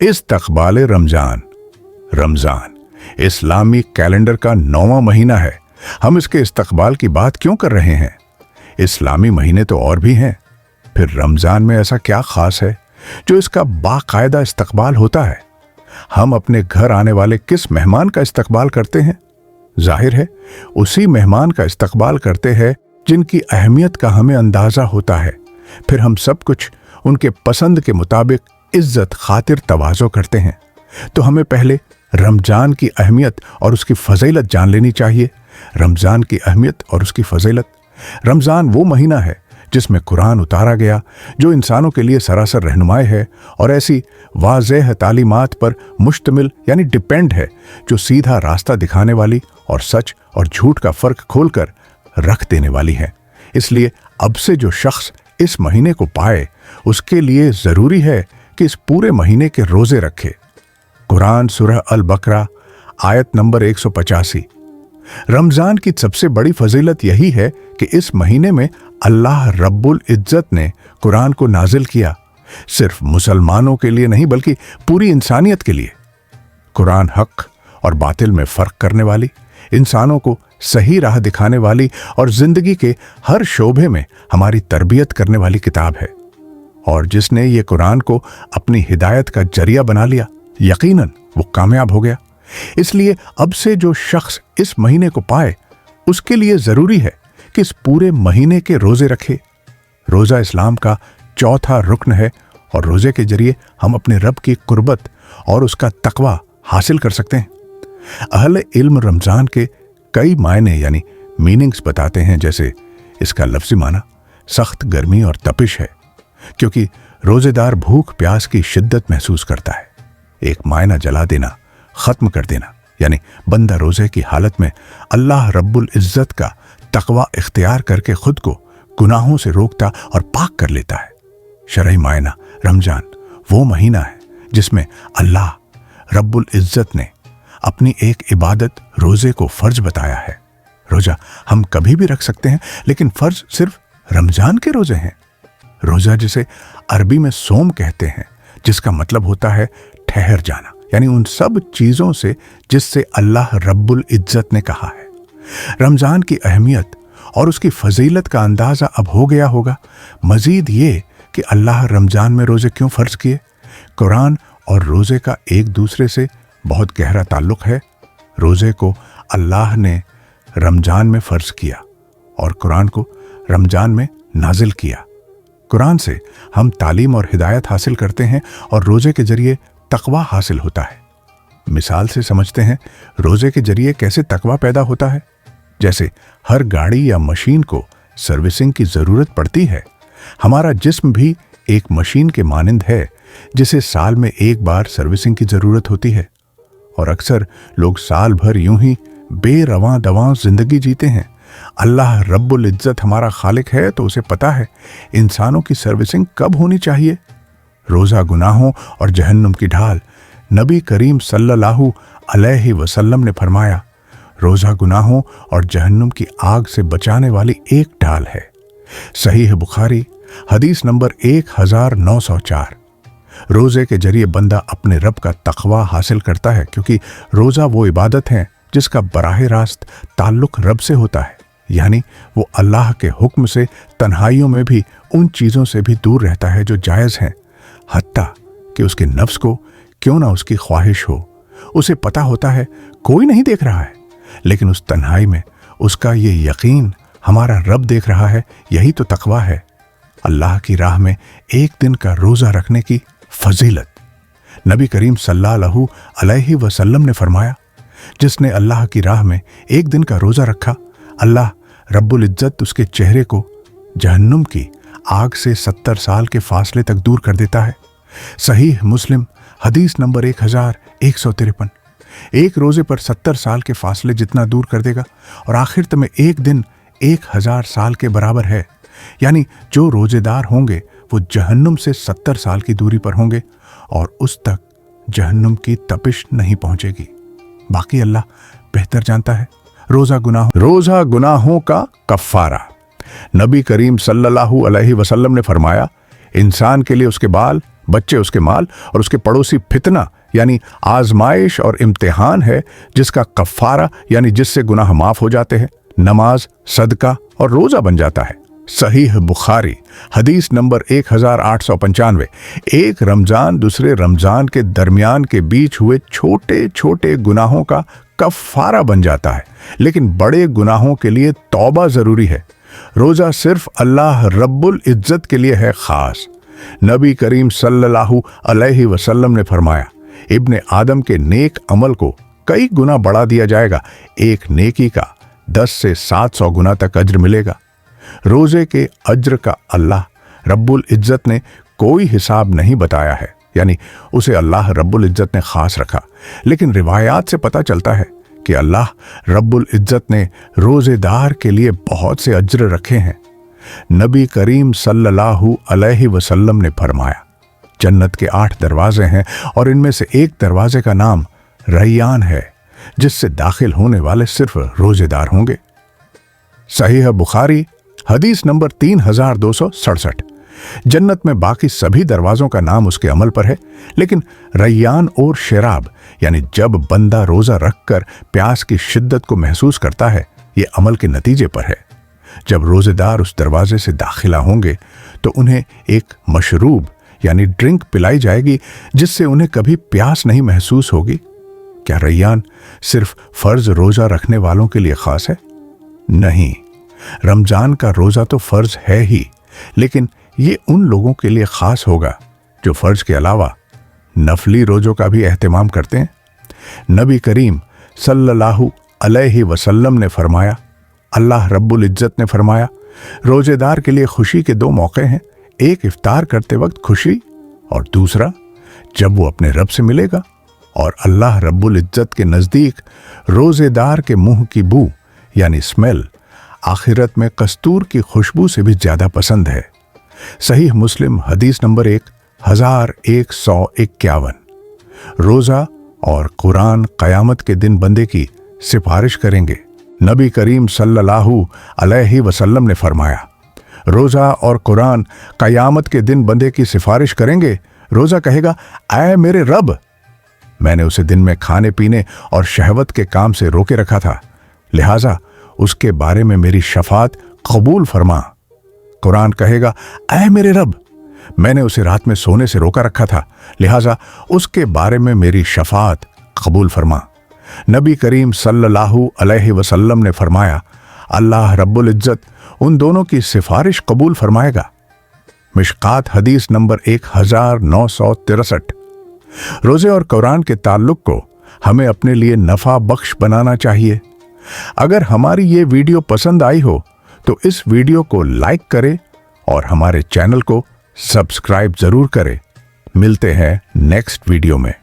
इस्तक़बाल रमजान। रमजान इस्लामी calendar का 9वां महीना है। हम इसके इस्तक़बाल की बात क्यों कर रहे हैं? इस्लामी महीने तो और भी हैं, फिर रमजान में ऐसा क्या खास है जो इसका बाकायदा इस्तक़बाल होता है? हम अपने घर आने वाले किस मेहमान का इस्तक़बाल करते हैं? जाहिर है उसी मेहमान का इस्तक़बाल करते हैं जिनकी अहमियत का हमें अंदाजा होता है। फिर हम सब कुछ उनके पसंद के मुताबिक इज्जत खातिर तवाज़ो करते हैं। तो हमें पहले रमजान की अहमियत और उसकी फजीलत जान लेनी चाहिए। रमजान की अहमियत और उसकी फजीलत। रमजान वो महीना है जिसमें कुरान उतारा गया, जो इंसानों के लिए सरासर रहनुमाई है और ऐसी वाज़ेह तालीमात पर मुश्तमिल यानी डिपेंड है जो सीधा रास्ता दिखाने वाली और सच और झूठ का फ़र्क खोलकर रख देने वाली है। इसलिए अब से जो शख्स इस महीने को पाए उसके लिए ज़रूरी है कि इस पूरे महीने के रोज़े रखे। कुरान सूरह अल बकरा आयत नंबर 185। रमज़ान की सबसे बड़ी फजीलत यही है कि इस महीने में अल्लाह रब्बुल इज्जत ने कुरान को नाजिल किया, सिर्फ मुसलमानों के लिए नहीं बल्कि पूरी इंसानियत के लिए। कुरान हक और बातिल में फ़र्क करने वाली, इंसानों को सही राह दिखाने वाली और ज़िंदगी के हर शोबे में हमारी तरबियत करने वाली किताब है। और जिसने ये कुरान को अपनी हिदायत का जरिया बना लिया, यकीनन वो कामयाब हो गया। इसलिए अब से जो शख्स इस महीने को पाए उसके लिए ज़रूरी है कि इस पूरे महीने के रोज़े रखे। रोज़ा इस्लाम का चौथा रुकन है और रोज़े के जरिए हम अपने रब की कुर्बत और उसका तकवा हासिल कर सकते हैं। अहले इल्म रमज़ान के कई मायने यानी मीनिंग्स बताते हैं, जैसे इसका लफ्ज़ी माना सख्त गर्मी और तपिश है, क्योंकि रोज़ेदार भूख प्यास की शिद्दत महसूस करता है। एक मायना जला देना, ख़त्म कर देना, यानी बंदा रोज़े की हालत में अल्लाह रब्बुल इज़्ज़त का तकवा इख्तियार करके खुद को गुनाहों से रोकता और पाक कर लेता है। शरई मायना रमज़ान वो महीना है जिसमें अल्लाह रब्बुल इज़्ज़त ने अपनी एक इबादत रोज़े को फ़र्ज बताया है। रोज़ा हम कभी भी रख सकते हैं, लेकिन फ़र्ज सिर्फ रमज़ान के रोज़े हैं। रोज़ा जिसे अरबी में सोम कहते हैं, जिसका मतलब होता है ठहर जाना, यानी उन सब चीज़ों से जिससे अल्लाह रब्बुल इज़्ज़त ने कहा है। रमज़ान की अहमियत और उसकी फजीलत का अंदाज़ा अब हो गया होगा। मज़ीद ये कि अल्लाह रमज़ान में रोज़े क्यों फ़र्ज किए। कुरान और रोज़े का एक दूसरे से बहुत गहरा ताल्लुक़ है। रोज़े को अल्लाह ने रमज़ान में फ़र्ज किया और कुरान को रमज़ान में नाजिल किया। कुरान से हम तालीम और हिदायत हासिल करते हैं और रोज़े के ज़रिए तकवा हासिल होता है। मिसाल से समझते हैं रोज़े के ज़रिए कैसे तकवा पैदा होता है। जैसे हर गाड़ी या मशीन को सर्विसिंग की ज़रूरत पड़ती है, हमारा जिस्म भी एक मशीन के मानिंद है जिसे साल में एक बार सर्विसिंग की ज़रूरत होती है। और अक्सर लोग साल भर यूं ही बेरवां दवां ज़िंदगी जीते हैं। अल्लाह रब्बुल इज़्ज़त हमारा खालिक है तो उसे पता है इंसानों की सर्विसिंग कब होनी चाहिए। रोज़ा गुनाहों और जहन्नुम की ढाल। नबी करीम सल्लल्लाहु अलैहि वसल्लम ने फरमाया, रोज़ा गुनाहों और जहन्नुम की आग से बचाने वाली एक ढाल है। सहीह बुखारी हदीस नंबर 1904। रोज़े के जरिए बंदा अपने रब का तकवा हासिल करता है, क्योंकि रोज़ा वो इबादत है जिसका बराह रास्त ताल्लुक़ रब से होता है, यानी वो अल्लाह के हुक्म से तन्हाइयों में भी उन चीज़ों से भी दूर रहता है जो जायज़ हैं, हत्ता कि उसके नफ्स को क्यों ना उसकी ख्वाहिश हो। उसे पता होता है कोई नहीं देख रहा है, लेकिन उस तन्हाई में उसका ये यकीन हमारा रब देख रहा है, यही तो तकवा है। अल्लाह की राह में एक दिन का रोज़ा रखने की फजीलत। नबी करीम सल्लल्लाहु अलैहि वसल्लम ने फरमाया, जिसने अल्लाह की राह में एक दिन का रोज़ा रखा, अल्लाह रब्बुल इज़्ज़त उसके चेहरे को जहन्नुम की आग से 70 साल के फासले तक दूर कर देता है। सहीह मुस्लिम हदीस नंबर 1153। एक रोज़े पर 70 साल के फासले जितना दूर कर देगा और आखिरत में एक दिन 1000 साल के बराबर है। यानी जो रोज़ेदार होंगे वो जहन्नुम से 70 साल की दूरी पर होंगे और उस तक जहन्नुम की तपिश नहीं पहुंचेगी। बाकी अल्लाह बेहतर जानता है। रोज़ा गुनाहों का कफ़ारा। नबी करीम सल्लल्लाहु अलैहि वसल्लम ने फरमाया, इंसान के लिए उसके बाल बच्चे उसके माल और उसके पड़ोसी फितना यानी आजमाइश और इम्तिहान है जिसका कफ़ारा यानी जिससे गुनाह माफ हो जाते हैं, नमाज, सदका और रोजा बन जाता है। सहीह बुखारी हदीस नंबर 1895। एक रमजान दूसरे रमजान के दरमियान के बीच हुए छोटे छोटे गुनाहों का कफ़ारा बन जाता है, लेकिन बड़े गुनाहों के लिए तौबा जरूरी है। रोजा सिर्फ अल्लाह रब्बुल इज्जत के लिए है खास। नबी करीम सल्लल्लाहु अलैहि वसल्लम ने फरमाया, इब्ने आदम के नेक अमल को कई गुना बढ़ा दिया जाएगा, एक नेकी का 10 से 700 गुना तक अज्र मिलेगा। रोजे के अज्र का अल्लाह रब्बुल इज्जत ने कोई हिसाब नहीं बताया है, यानी उसे अल्लाह रब्बुल इज्जत ने खास रखा, लेकिन रिवायात से पता चलता है कि अल्लाह रब्बुल इज्जत ने रोजेदार के लिए बहुत से अज्र रखे हैं। नबी करीम सल्लल्लाहु अलैहि वसल्लम ने फरमाया, जन्नत के 8 दरवाजे हैं और इनमें से एक दरवाजे का नाम रैयान है, जिससे दाखिल होने वाले सिर्फ रोजेदार होंगे। सहीह बुखारी हदीस नंबर 3267। जन्नत में बाकी सभी दरवाजों का नाम उसके अमल पर है, लेकिन रैयान और शराब यानी जब बंदा रोजा रखकर प्यास की शिद्दत को महसूस करता है, ये अमल के नतीजे पर है। जब रोजेदार उस दरवाजे से दाखिला होंगे तो उन्हें एक मशरूब यानी ड्रिंक पिलाई जाएगी जिससे उन्हें कभी प्यास नहीं महसूस होगी। क्या रैयान सिर्फ फर्ज रोजा रखने वालों के लिए खास है? नहीं, रमजान का रोजा तो फर्ज है ही, लेकिन ये उन लोगों के लिए खास होगा जो फर्ज के अलावा नफली रोजों का भी एहतमाम करते हैं। नबी करीम सल्लल्लाहु अलैहि वसल्लम ने फरमाया, अल्लाह रब्बुल इज्जत ने फरमाया, रोजेदार के लिए खुशी के 2 मौके हैं, एक इफ्तार करते वक्त खुशी और दूसरा जब वो अपने रब से मिलेगा। और अल्लाह रब्बुल इज्जत के नज़दीक रोजेदार के मुंह की बू यानी स्मेल आखिरत में कस्तूर की खुशबू से भी ज़्यादा पसंद है। सहीह मुस्लिम हदीस नंबर 1151। रोज़ा और कुरान क़यामत के दिन बंदे की सिफारिश करेंगे। नबी करीम सल्लल्लाहु अलैहि वसल्लम ने फरमाया, रोज़ा और कुरान क़यामत के दिन बंदे की सिफारिश करेंगे। रोज़ा कहेगा, ऐ मेरे रब, मैंने उसे दिन में खाने पीने और शहवत के काम से रोके रखा था, लिहाजा उसके बारे में मेरी शफात कबूल फरमा। कुरान कहेगा, ऐ मेरे रब, मैंने उसे रात में सोने से रोका रखा था, लिहाजा उसके बारे में मेरी शफात कबूल फरमा। नबी करीम सल्लल्लाहु अलैहि वसल्लम ने फरमाया, अल्लाह रब्बुल इज्जत उन दोनों की सिफारिश कबूल फरमाएगा। मिशकात हदीस नंबर 1963। रोजे और कुरान के ताल्लुक को हमें अपने लिए नफा बख्श बनाना चाहिए। अगर हमारी ये वीडियो पसंद आई हो तो इस वीडियो को लाइक करें और हमारे चैनल को सब्सक्राइब जरूर करें। मिलते हैं नेक्स्ट वीडियो में।